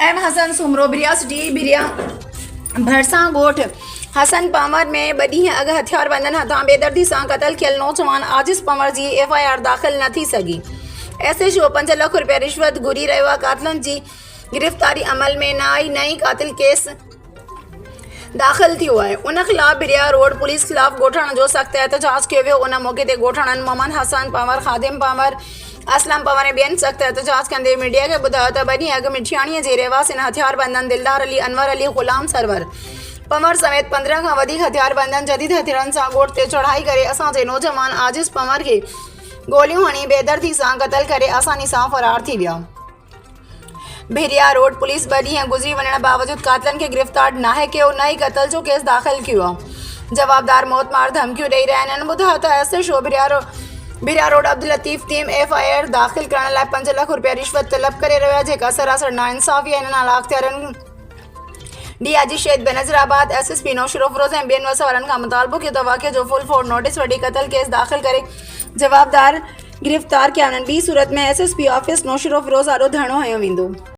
M Hasan Soomro बिरिया city बिरिया भरसा गोठ हसन पमर में बड़ी अग हथियार बंदन हथा बेदर्दी से कतल थियल नौजवान आजिज़ पमर की FIR दाख़िल न थी सघी। SHO 5 लाख रुपया रिश्वत घुरी रहियो आहे। कातिलनि जी गिरफ़्तारी अमल में न आई। नई कातिल केस दाख़िल थियो आहे। उन ख़िलाफ़ बिरिया रोड पुलिस ख़िलाफ़ ॻोठाणनि जो सख़्त एहतजाज कयो वियो। उन मौक़े ते ॻोठाणनि मोहम्मद हसन पमर, ख़ादिम पमर, असलम पमर ऐं ॿियनि सख़्त एहतजाज कंदे मीडिया खे ॿुधायो त ॿ ॾींहं अॻु मिठियाणीअ जे रहवासियुनि हथियार बंदनि दिलदार अली, अनवर अली, ग़ुलाम सरवर पमर समेत 15 खां वधीक हथियार बंदनि जदीद हथियारनि सां ॻोठ ते चढ़ाई करे असांजे नौजवान आजिज़ पमर खे गोलियूं हणी बेदर्दी सां क़तल करे आसानी सां फ़रार थी विया। बिरिया रोड पुलिस 2 ॾींहं गुज़री वञण बावजूदि कातिलनि खे गिरफ़्तार नाहे कयो, न ई क़तल जो केस दाख़िल कयो आहे। जवाबदार मौतमार धमकियूं ॾेई रहिया आहिनि। ॿुधायो त SHO बिरिया road Abdul Latif team FIR दाख़िल करण लाइ 5 लाख रुपया रिश्वत तलब करे रहियो आहे, जेका सरासर नाइंसाफ़ी आहे। इन्हनि आला अख़्तियारनि DIG शहीद बेनज़ीराबाद SSP नौशरो फ़िरोज़ ऐं ॿियनि वसवारनि खां मुतालबो कयो त वाक़िए जो फुल फोड़ नोटिस वठी क़तल केस दाख़िल करे जवाबदार गिरफ़्तार कया वञनि। ॿी सूरत में SSP ऑफिस नौशरो फ़िरोज़ आॾो धरणो हयो वेंदो।